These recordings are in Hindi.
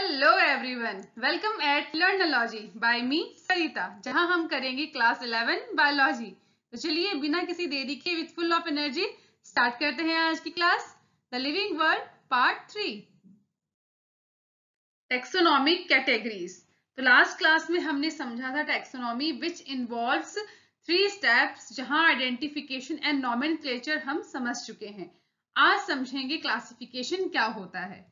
Hello everyone, welcome at Learnology by me Sarita, जहां हम करेंगे क्लास 11 बायोलॉजी। तो चलिए बिना किसी देरी के with full of energy start करते हैं आज की class. The living world part 3, taxonomic categories. तो लास्ट क्लास में हमने समझा था टेक्सोनॉमी विच इन्वॉल्व्स 3 स्टेप्स, जहां आइडेंटिफिकेशन एंड नॉमेनक्लेचर हम समझ चुके हैं। आज समझेंगे क्लासिफिकेशन क्या होता है।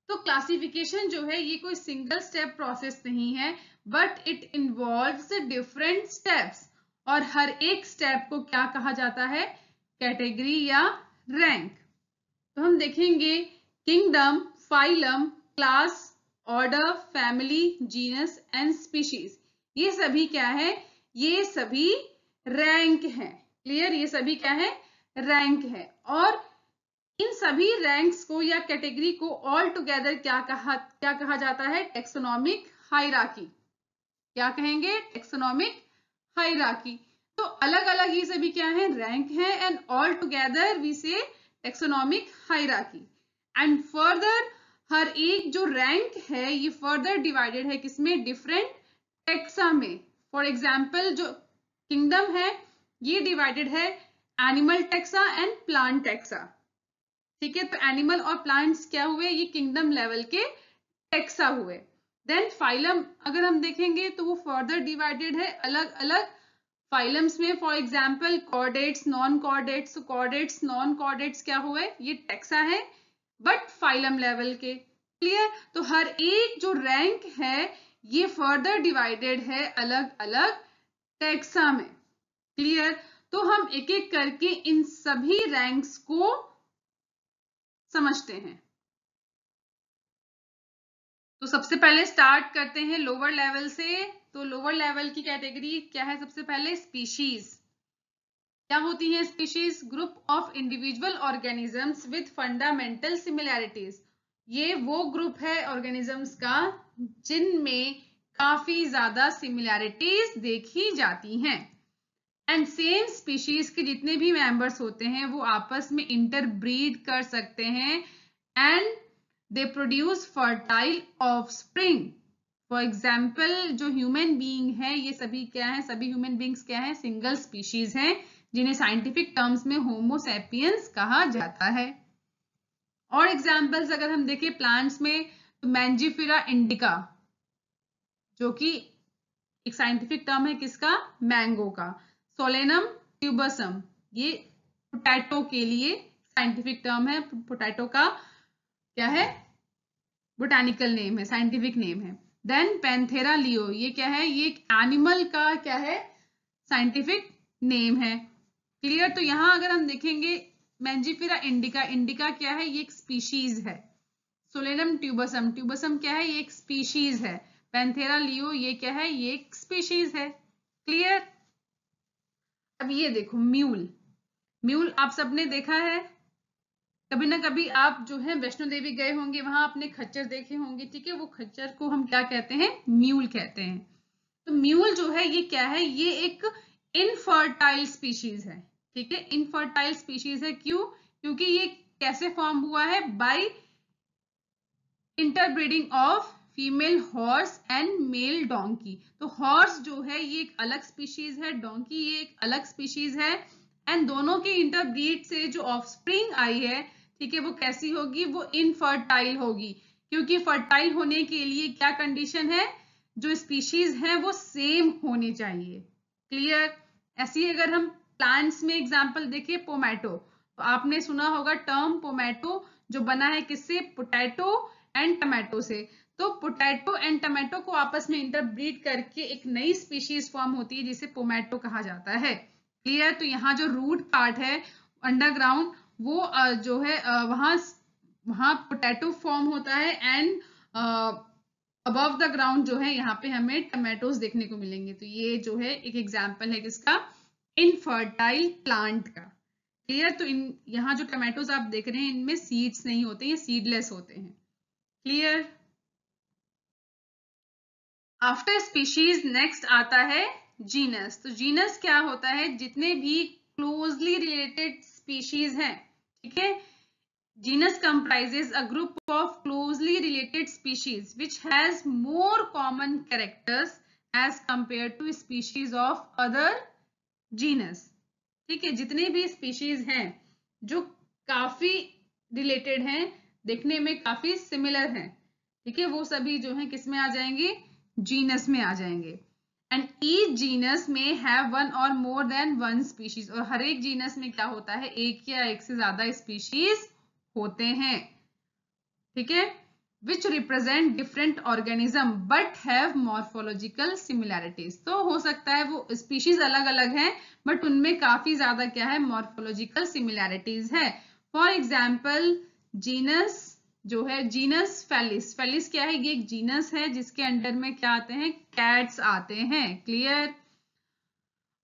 तो क्लासिफिकेशन जो है ये कोई सिंगल स्टेप प्रोसेस नहीं है, but it involves different steps, और हर एक स्टेप को क्या कहा जाता है? कैटेगरी या रैंक। तो हम देखेंगे kingdom, phylum, class, order, family, genus and species. ये सभी क्या है? ये सभी रैंक है। क्लियर? ये सभी क्या है? रैंक है। और इन सभी रैंक्स को या कैटेगरी को ऑल टुगेदर क्या कहा जाता है? Taxonomic hierarchy. क्या कहेंगे? Taxonomic hierarchy. तो अलग अलग ये सभी क्या है? रैंक है, and all together we say taxonomic hierarchy. And further हर एक जो रैंक है ये फर्दर डिवाइडेड है किसमें? डिफरेंट टेक्सा में। फॉर एग्जाम्पल जो किंगडम है ये डिवाइडेड है animal taxa and plant taxa. ठीक है, तो एनिमल और प्लांट्स क्या हुए? ये किंगडम लेवल के टेक्सा हुए। देन फाइलम अगर हम देखेंगे तो वो फर्दर डिवाइडेड है अलग अलग फाइलम्स में। For example chordates, non chordates. Chordates, non chordates क्या हुए? ये टेक्सा है बट फाइलम लेवल के। क्लियर? तो हर एक जो रैंक है ये फर्दर डिवाइडेड है अलग अलग टेक्सा में। क्लियर? तो हम एक एक करके इन सभी रैंक्स को समझते हैं। तो सबसे पहले स्टार्ट करते हैं लोअर लेवल से। तो लोअर लेवल की कैटेगरी क्या है? सबसे पहले स्पीशीज। क्या होती है species? Group of individual organisms with fundamental similarities. ये वो ग्रुप है ऑर्गेनिजम्स का जिनमें काफी ज्यादा सिमिलैरिटीज देखी जाती हैं। एंड सेम स्पीशीज के जितने भी मेंबर्स होते हैं वो आपस में इंटरब्रीड कर सकते हैं, and they produce fertile offspring. For example जो ह्यूमन बीइंग है ये सभी क्या है? सभी ह्यूमन बीइंग्स क्या है? सिंगल स्पीशीज हैं, जिन्हें साइंटिफिक टर्म्स में होमो सैपियंस कहा जाता है। और एग्जाम्पल्स अगर हम देखें प्लांट्स में तो मैंजीफेरा इंडिका, जो कि एक साइंटिफिक टर्म है किसका? मैंगो का। सोलेनम ट्यूबरसम, ये पोटैटो के लिए साइंटिफिक टर्म है। पोटैटो का क्या है? बोटानिकल नेम है, साइंटिफिक नेम है। देन पैंथेरा लियो, ये क्या है? ये एक एनिमल का क्या है? साइंटिफिक नेम है। क्लियर? तो यहां अगर हम देखेंगे मैंजीफेरा इंडिका, इंडिका क्या है? ये एक स्पीशीज है। सोलेनम ट्यूबरसम, ट्यूबरसम क्या है? ये एक स्पीशीज है। पैंथेरा लियो ये क्या है? ये एक स्पीशीज है। क्लियर? अब ये देखो म्यूल। म्यूल आप सबने देखा है, कभी ना कभी आप जो है वैष्णो देवी गए होंगे, वहां आपने खच्चर देखे होंगे। ठीक है, वो खच्चर को हम क्या कहते हैं? म्यूल कहते हैं। तो म्यूल जो है ये क्या है? ये एक इनफर्टाइल स्पीशीज है। ठीक है, इनफर्टाइल स्पीशीज है। क्यों? क्योंकि ये कैसे फॉर्म हुआ है? By interbreeding of female horse and male donkey. तो हॉर्स जो है ये एक अलग स्पीशीज है, डोंकी ये एक अलग स्पीशीज है, एंड दोनों के इंटरब्रीड से जो ऑफस्प्रिंग आई है, ठीक है, वो कैसी होगी? वो इनफर्टाइल होगी। क्योंकि फर्टाइल होने के लिए क्या कंडीशन है? जो स्पीशीज है वो सेम होनी चाहिए। क्लियर? ऐसी अगर हम प्लांट्स में एग्जांपल देखें, पोमैटो, तो आपने सुना होगा टर्म पोमैटो, जो बना है किससे? पोटैटो एंड टमाटो से। तो पोटैटो एंड टमाटो को आपस में इंटरब्रीड करके एक नई स्पीशीज फॉर्म होती है जिसे पोमैटो कहा जाता है। क्लियर? तो यहाँ जो रूट पार्ट है अंडरग्राउंड, वो जो है वहां पोटैटो फॉर्म होता है, एंड अबव द ग्राउंड जो है यहाँ पे हमें टमाटोज देखने को मिलेंगे। तो ये जो है एक एग्जाम्पल है किसका? इनफर्टाइल प्लांट का। क्लियर? तो यहाँ जो टमाटोज आप देख रहे हैं इनमें सीड्स नहीं होते, ये सीडलेस होते हैं। क्लियर? आफ्टर स्पीशीज नेक्स्ट आता है जीनस। तो जीनस क्या होता है? जितने भी क्लोजली रिलेटेड स्पीशीज हैं, ठीक है, Genus comprises a group of closely related species which has more common characters as compared to species of other genus. ठीक है, जितने भी स्पीशीज हैं जो काफी रिलेटेड हैं, देखने में काफी सिमिलर हैं, ठीक है, वो सभी जो है किस में आ जाएंगे, जीनस में आ जाएंगे. एंड ईच जीनस में हैव वन और मोर देन वन स्पीशीज, और हर एक जीनस में क्या होता है, एक या एक से ज्यादा स्पीशीज होते हैं. ठीक है, which represent different organism but have morphological similarities. तो हो सकता है वो स्पीशीज अलग अलग हैं बट उनमें काफी ज्यादा क्या है, मॉर्फोलॉजिकल सिमिलैरिटीज है. फॉर एग्जाम्पल जीनस जो है, जीनस फेलिस. फेलिस क्या है, ये एक जीनस है जिसके अंडर में क्या आते हैं, कैट्स आते हैं. क्लियर.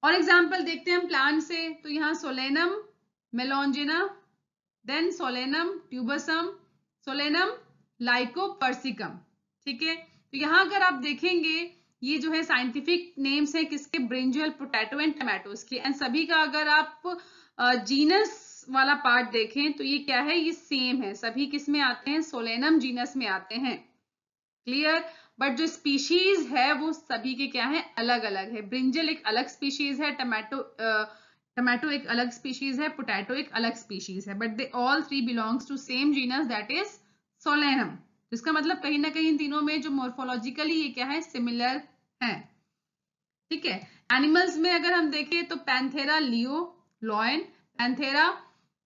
और एग्जाम्पल देखते हैं हम प्लांट से, तो यहाँ Solanum melongena, then Solanum tuberosum, Solanum lycopersicum. ठीक है, तो यहाँ अगर आप देखेंगे ये जो है साइंटिफिक नेम्स है किसके, ब्रिंजल, पोटैटो एंड टमाटोज के. एंड सभी का अगर आप जीनस वाला पार्ट देखें तो ये क्या है, ये सेम है, सभी किस में आते हैं, सोलेनम जीनस में आते हैं. क्लियर. बट जो स्पीशीज है वो सभी के क्या है, अलग अलग है. ब्रिंजल एक अलग स्पीशीज है, टमाटो एक अलग स्पीशीज है, पोटैटो एक अलग स्पीशीज है, but they all three belongs to same genus that is solanum. इसका मतलब कहीं ना कहीं इन तीनों में जो मॉर्फोलॉजिकली ये क्या है, सिमिलर है. ठीक है. एनिमल्स में अगर हम देखें तो Panthera leo lion, Panthera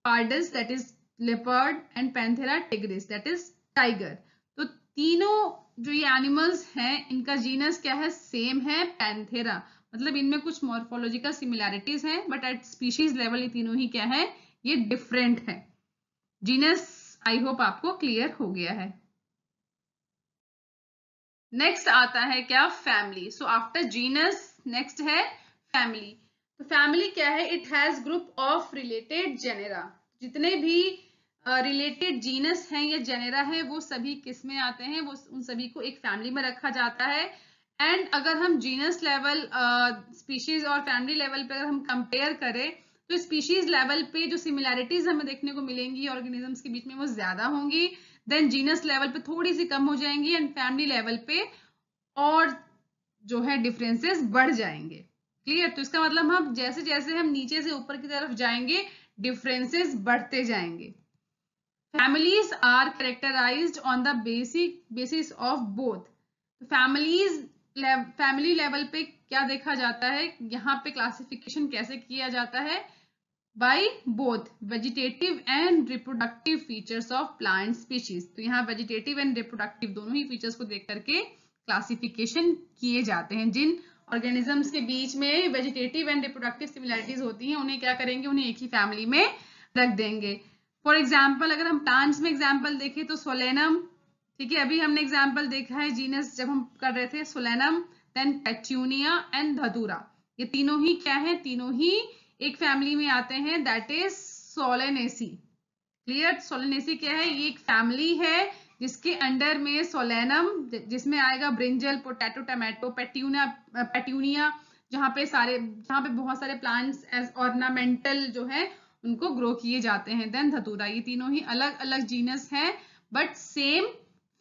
pardus that is leopard and Panthera tigris that is tiger. तो तीनों जो ये एनिमल्स हैं इनका जीनस क्या है, सेम है, पैंथेरा. मतलब इनमें कुछ मॉर्फोलॉजिकल सिमिलैरिटीज हैं बट एट स्पीशीज लेवल ये तीनों ही क्या है, ये डिफरेंट है. जीनस आई होप आपको क्लियर हो गया है. नेक्स्ट आता है क्या, family. So after genus next है फैमिली. तो फैमिली क्या है, it has group of related genera. जितने भी रिलेटेड जीनस हैं या जेनेरा है वो सभी किस में आते हैं, वो उन सभी को एक फैमिली में रखा जाता है. एंड अगर हम जीनस लेवल, स्पीशीज और फैमिली लेवल पे अगर हम कंपेयर करें तो स्पीशीज लेवल पे जो सिमिलैरिटीज हमें देखने को मिलेंगी ऑर्गेनिजम्स के बीच में वो ज्यादा होंगी, देन जीनस लेवल पे थोड़ी सी कम हो जाएंगी एंड फैमिली लेवल पे और जो है डिफरेंसेस बढ़ जाएंगे. क्लियर. तो इसका मतलब हम जैसे जैसे हम नीचे से ऊपर की तरफ जाएंगे डिफरेंसेस बढ़ते जाएंगे. Families are characterized on the basis of both. Family level पे क्या देखा जाता है, यहाँ पे क्लासिफिकेशन कैसे किया जाता है, by both vegetative and reproductive features of plant species. तो यहाँ वेजिटेटिव एंड रिप्रोडक्टिव दोनों ही फीचर्स को देख करके क्लासिफिकेशन किए जाते हैं. जिन ऑर्गेनिजम्स के बीच में वेजिटेटिव एंड रिप्रोडक्टिव सिमिलैरिटीज होती हैं उन्हें क्या करेंगे, उन्हें एक ही फैमिली में रख देंगे. फॉर एग्जाम्पल अगर हम प्लांट्स में एग्जाम्पल देखें तो सोलेनम. ठीक है, अभी हमने एग्जाम्पल देखा है जीनस जब हम कर रहे थे, सोलेनम, देन पेट्यूनिया एंड धतूरा. ये तीनों ही क्या है, तीनों ही एक फैमिली में आते हैं that is Solanaceae. Clear. Solanaceae क्या है, ये एक फैमिली है जिसके अंडर में सोलेनम जिसमें आएगा ब्रिंजल, पोटैटो, टमाटो, पेट्यूनिया जहाँ पे बहुत सारे प्लांट्स एज ऑर्नामेंटल जो है उनको ग्रो किए जाते हैं, देन धतूरा. ये तीनों ही अलग अलग जीनस हैं बट सेम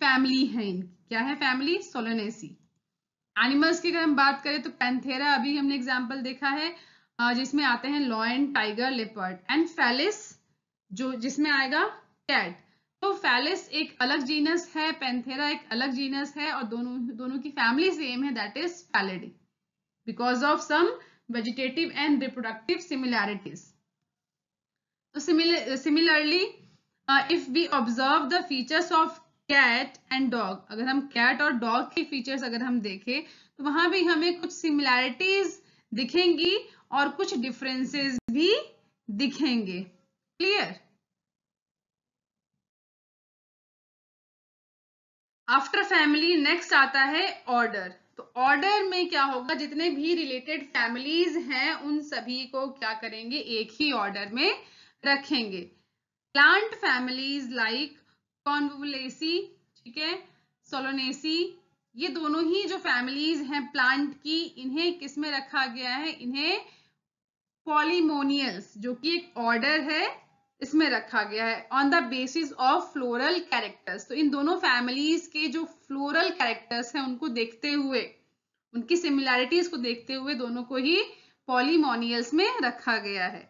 फैमिली है. क्या है फैमिली, सोलेनेसी. एनिमल्स की अगर हम बात करें तो पैंथेरा अभी हमने एग्जांपल देखा है जिसमें आते हैं lion, tiger, leopard and felis जो जिसमें आएगा कैट. तो फेलिस एक अलग जीनस है, पैंथेरा एक अलग जीनस है और दोनों की फैमिली सेम है that is Felidae because of some vegetative and reproductive similarities. तो similarly if we observe the features of cat and dog, अगर हम कैट और डॉग के फीचर्स अगर हम देखें तो वहां भी हमें कुछ सिमिलैरिटीज दिखेंगी और कुछ डिफरेंसेस भी दिखेंगे. क्लियर. आफ्टर फैमिली नेक्स्ट आता है ऑर्डर. तो ऑर्डर में क्या होगा, जितने भी रिलेटेड फैमिलीज हैं उन सभी को क्या करेंगे, एक ही ऑर्डर में रखेंगे. प्लांट फैमिलीज लाइक कॉन्वोलेसी, ठीक है, सोलोनेसी, ये दोनों ही जो फैमिलीज हैं प्लांट की, इन्हें किस में रखा गया है, इन्हें पॉलीमोनियल्स जो कि एक ऑर्डर है इसमें रखा गया है on the basis of floral characters. तो इन दोनों फैमिलीज के जो फ्लोरल कैरेक्टर्स हैं उनको देखते हुए, उनकी सिमिलैरिटीज को देखते हुए दोनों को ही पॉलीमोनियल्स में रखा गया है।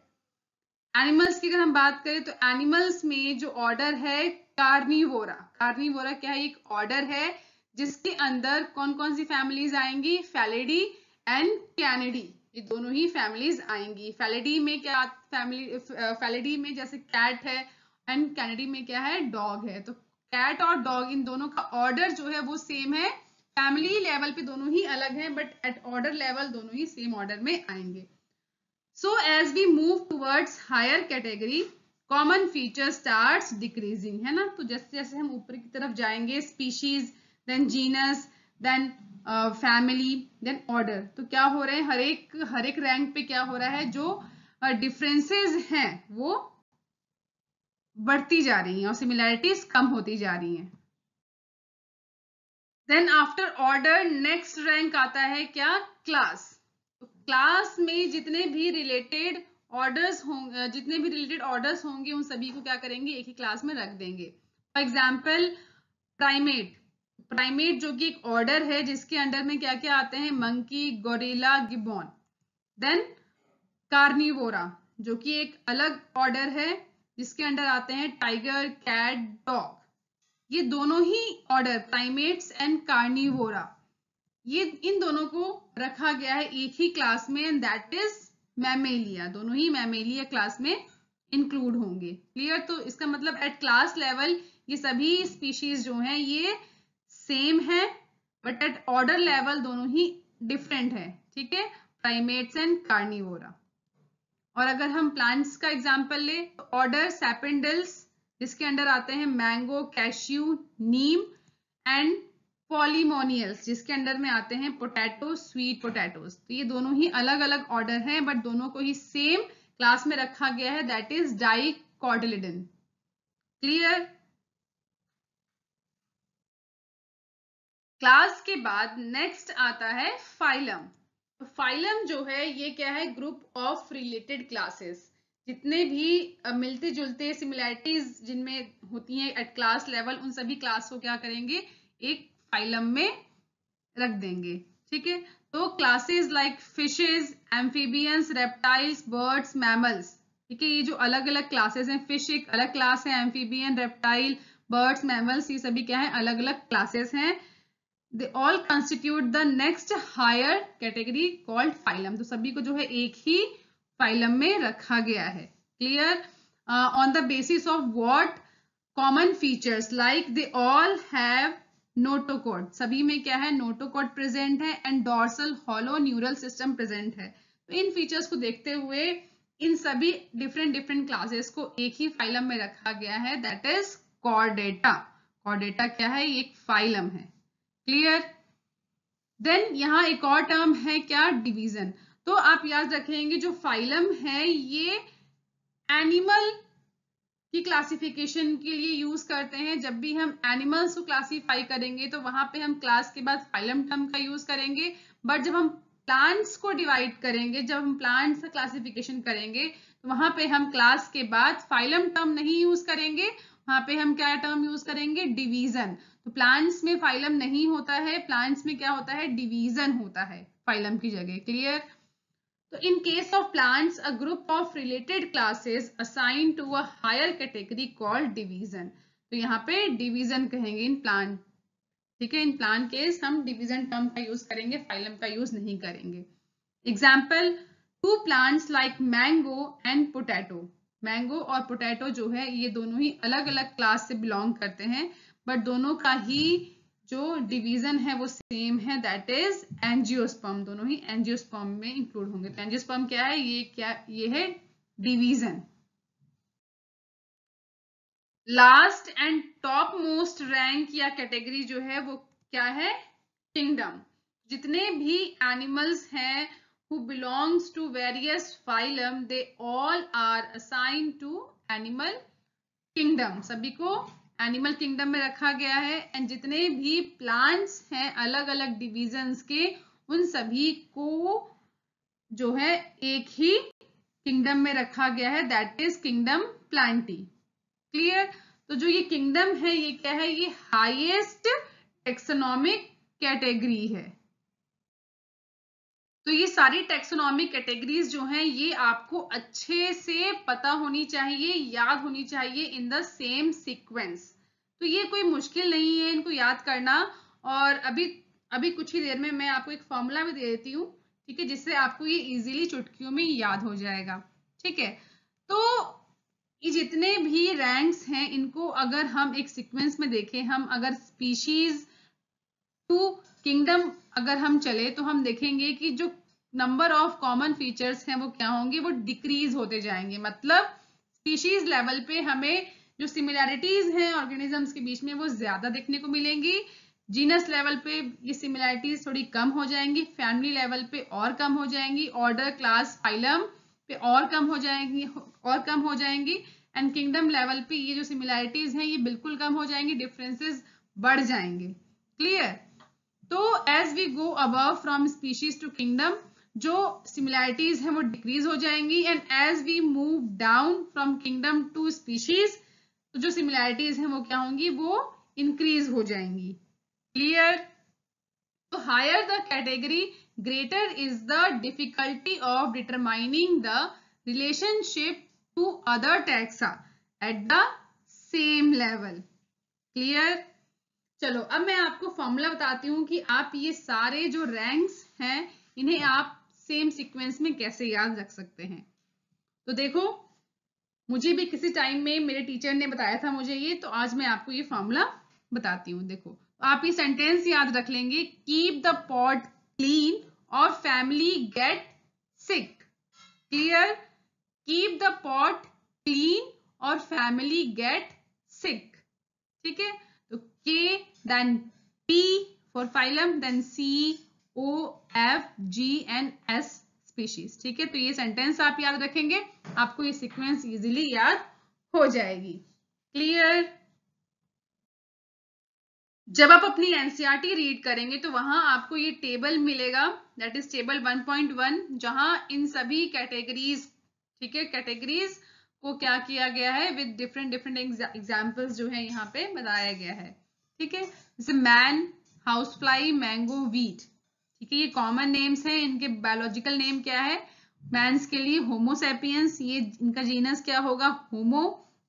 एनिमल्स की अगर हम बात करें तो एनिमल्स में जो ऑर्डर है कार्निवोरा, कार्निवोरा क्या है, एक ऑर्डर है जिसके अंदर कौन कौन सी फैमिलीज आएंगी, फैलिडी एंड कैनिडी, ये दोनों ही फैमिलीज आएंगी। फैलिडी में क्या फैलिडी में जैसे कैट है एंड कैनिडी में क्या है, डॉग है। तो कैट और डॉग इन दोनों का ऑर्डर जो है वो सेम है, फैमिली लेवल पे दोनों ही अलग हैं बट एट ऑर्डर लेवल दोनों ही सेम ऑर्डर में आएंगे। So as we move towards higher category, common feature starts decreasing, है ना। तो जैसे जैसे हम ऊपर की तरफ जाएंगे, species, then genus, then family, then order, तो क्या हो रहा है, हर एक रैंक पे क्या हो रहा है, जो डिफरेंसेस हैं वो बढ़ती जा रही हैं और सिमिलैरिटीज कम होती जा रही हैं। Then after order next rank आता है क्या, क्लास। क्लास में जितने भी रिलेटेड ऑर्डर्स होंगे उन सभी को क्या करेंगे, एक ही क्लास में रख देंगे। फॉर एग्जाम्पल प्राइमेट, प्राइमेट जो कि एक ऑर्डर है जिसके अंडर में क्या क्या आते हैं, monkey, gorilla, gibbon. Then carnivora जो कि एक अलग ऑर्डर है जिसके अंडर आते हैं टाइगर, कैट, डॉग। ये दोनों ही ऑर्डर प्राइमेट्स एंड कार्निवोरा, ये इन दोनों को रखा गया है एक ही क्लास में, एंड दैट इज मैमेलिया। दोनों ही मैमेलिया क्लास में इंक्लूड होंगे। क्लियर। तो इसका मतलब एट क्लास लेवल ये सभी स्पीशीज जो हैं ये सेम है बट एट ऑर्डर लेवल दोनों ही डिफरेंट है। ठीक है, प्राइमेट्स एंड कार्निवोरा। और अगर हम प्लांट्स का एग्जांपल ले तो ऑर्डर सैपेंडल्स जिसके अंडर आते हैं mango, cashew, Neem, and Polemoniales जिसके अंडर में आते हैं पोटैटो, स्वीट पोटैटोज। तो ये दोनों ही अलग अलग ऑर्डर हैं बट दोनों को ही सेम क्लास में रखा गया है, that is dicotyledon. Clear. Class के बाद नेक्स्ट आता है फाइलम। तो फाइलम जो है ये क्या है, ग्रुप ऑफ रिलेटेड क्लासेस। जितने भी मिलते जुलते सिमिलैरिटीज जिनमें होती हैं एट क्लास लेवल, उन सभी क्लास को क्या करेंगे, एक फाइलम में रख देंगे। ठीक है, तो classes like fishes, amphibians, reptiles, birds, mammals. ठीक है, ये जो अलग अलग क्लासेस हैं, फिश एक अलग क्लास है, एम्फीबियन, रेप्टाइल, बर्ड्स, मैमल्स, ये सभी क्या है, अलग अलग क्लासेस हैं। They all constitute the next higher category called phylum. तो सभी को जो है एक ही फाइलम में रखा गया है। Clear. On the basis of what, common features like they all have notochord, सभी में क्या है, नोटोकॉर्ड प्रेजेंट है, and dorsal hollow neural system present है। तो इन फीचर्स को देखते हुए इन सभी डिफरेंट क्लासेस को एक ही फाइलम में रखा गया है, दैट इज कॉर्डेटा। कॉर्डेटा क्या है, ये एक फाइलम है। क्लियर। देन यहाँ एक और टर्म है क्या, डिवीजन। तो आप याद रखेंगे जो फाइलम है ये एनिमल की क्लासिफिकेशन के लिए यूज करते हैं। जब भी हम एनिमल्स को क्लासिफाई करेंगे तो वहां पे हम क्लास के बाद फाइलम टर्म का यूज करेंगे, बट जब हम प्लांट्स को डिवाइड करेंगे, जब हम प्लांट्स का क्लासिफिकेशन करेंगे तो वहां पे हम क्लास के बाद फाइलम टर्म नहीं यूज करेंगे, वहां पे हम क्या टर्म यूज करेंगे, डिवीजन। तो प्लांट्स में फाइलम नहीं होता है, प्लांट्स में क्या होता है, डिवीजन होता है फाइलम की जगह। Clear. So in case of plants, a group of related classes assigned to a higher category called division. तो यहाँ पे division कहेंगे इन plant। ठीक है, इन plant केस हम division term का यूज करेंगे, phylum का यूज नहीं करेंगे। Example, two plants like mango and potato. Mango और potato जो है ये दोनों ही अलग अलग क्लास से belong करते हैं बट दोनों का ही जो डिवीजन है वो सेम है, दैट इज एंजियोस्पर्म। दोनों ही एंजियोस्पर्म में इंक्लूड होंगे। तो एंजियोस्पर्म क्या है, ये है division. Last and top most rank या कैटेगरी जो है वो क्या है, किंगडम। जितने भी एनिमल्स हैं who belongs to various phylum, they all are assigned to animal kingdom। सभी को एनिमल किंगडम में रखा गया है। एंड जितने भी प्लांट्स हैं अलग अलग डिविजन्स के, उन सभी को जो है एक ही किंगडम में रखा गया है, that is kingdom Plantae. Clear? तो जो ये किंगडम है ये क्या है, ये हाईएस्ट टेक्सोनॉमिक कैटेगरी है। तो ये सारी टेक्सोनॉमिक कैटेगरीज जो हैं ये आपको अच्छे से पता होनी चाहिए, याद होनी चाहिए इन द सेम सीक्वेंस। तो ये कोई मुश्किल नहीं है इनको याद करना। और अभी कुछ ही देर में मैं आपको एक फॉर्मूला भी दे देती हूँ, ठीक है, जिससे आपको ये इजीली चुटकियों में याद हो जाएगा। ठीक है, तो ये जितने भी रैंक्स हैं इनको अगर हम एक सीक्वेंस में देखें, हम अगर स्पीशीज टू किंगडम अगर हम चले तो हम देखेंगे कि जो नंबर ऑफ कॉमन फीचर्स हैं वो क्या होंगे, वो डिक्रीज होते जाएंगे। मतलब स्पीशीज लेवल पे हमें जो सिमिलैरिटीज हैं ऑर्गेनिजम्स के बीच में वो ज्यादा देखने को मिलेंगी, जीनस लेवल पे ये सिमिलैरिटीज थोड़ी कम हो जाएंगी, फैमिली लेवल पे और कम हो जाएंगी, ऑर्डर, क्लास, फाइलम पे और कम हो जाएंगी एंड किंगडम लेवल पे ये जो सिमिलैरिटीज हैं ये बिल्कुल कम हो जाएंगी, डिफरेंसेस बढ़ जाएंगे। क्लियर? तो as we go above from species to kingdom जो सिमिलैरिटीज हैं वो डिक्रीज हो जाएंगी and as we move down from kingdom to species तो जो सिमिलैरिटीज हैं वो क्या होंगी, वो इंक्रीज हो जाएंगी। क्लियर? तो higher the category greater is the difficulty of determining the relationship to other taxa at the same level. Clear? चलो अब मैं आपको फॉर्मूला बताती हूँ कि आप ये सारे जो रैंक्स हैं इन्हें आप सेम सीक्वेंस में कैसे याद रख सकते हैं। तो देखो, मुझे भी किसी टाइम में मेरे टीचर ने बताया था मुझे ये, तो आज मैं आपको ये फॉर्मूला बताती हूँ। देखो, तो आप ये सेंटेंस याद रख लेंगे, कीप द पॉट क्लीन और family get sick. Clear? Keep the pot clean और फैमिली गेट सिक। ठीक है, तो K then P for phylum then C O F G and S species. ठीक है, तो ये सेंटेंस आप याद रखेंगे, आपको ये सीक्वेंस इजीली याद हो जाएगी। क्लियर? जब आप अपनी एनसीईआरटी रीड करेंगे तो वहां आपको ये टेबल मिलेगा, दैट इज टेबल 1.1, जहां इन सभी कैटेगरीज, ठीक है, कैटेगरीज को क्या किया गया है विद डिफरेंट एग्जांपल्स जो है यहाँ पे बताया गया है। ठीक है, जैसे man, house fly, mango, wheat. ठीक है, ये कॉमन नेम्स हैं, इनके बायोलॉजिकल नेम क्या है, मैंस के लिए होमो सैपियंस, ये इनका जीनस क्या होगा, Homo.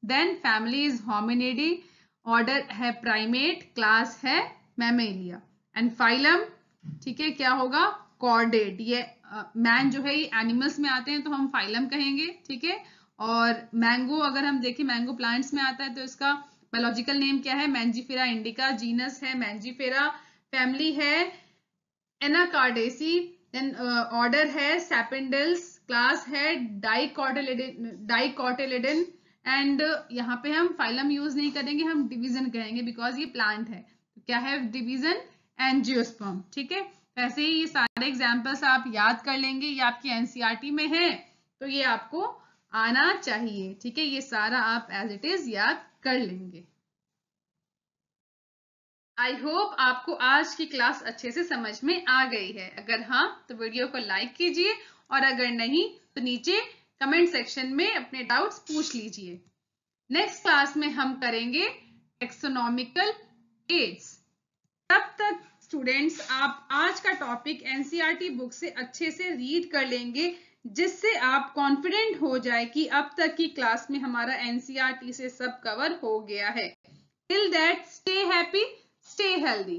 Then family is Hominidae, order है प्राइमेट, क्लास है मैमेलिया एंड फाइलम, ठीक है, क्या होगा, कॉर्डेट। ये मैन जो है ये एनिमल्स में आते हैं तो हम फाइलम कहेंगे। ठीक है, और मैंगो अगर हम देखें, मैंगो प्लांट्स में आता है तो इसका बायोलॉजिकल नेम क्या है, मैंजीफेरा इंडिका, जीनस है मैंजीफेरा, फैमिली है एनाकार्डेसी, देन ऑर्डर है सैपिंडल्स, क्लास है डाइकोटिलिडन एंड यहाँ पे हम फाइलम यूज नहीं करेंगे, हम डिवीजन कहेंगे बिकॉज ये प्लांट है। तो क्या है डिवीजन, एंजियोस्पर्म। ठीक है, ऐसे ही ये सारे एग्जांपल्स आप याद कर लेंगे, ये आपकी एनसीईआरटी में है तो ये आपको आना चाहिए। ठीक है, ये सारा आप एज इट इज याद कर लेंगे। आई होप आपको आज की क्लास अच्छे से समझ में आ गई है। अगर हाँ तो वीडियो को लाइक कीजिए और अगर नहीं तो नीचे कमेंट सेक्शन में अपने डाउट्स पूछ लीजिए। नेक्स्ट क्लास में हम करेंगे टेक्सोनॉमिकल एड्स। तब तक स्टूडेंट्स आप आज का टॉपिक एनसीईआरटी बुक से अच्छे से रीड कर लेंगे, जिससे आप कॉन्फिडेंट हो जाए कि अब तक की क्लास में हमारा एनसीईआरटी से सब कवर हो गया है। Till that, stay happy, stay healthy.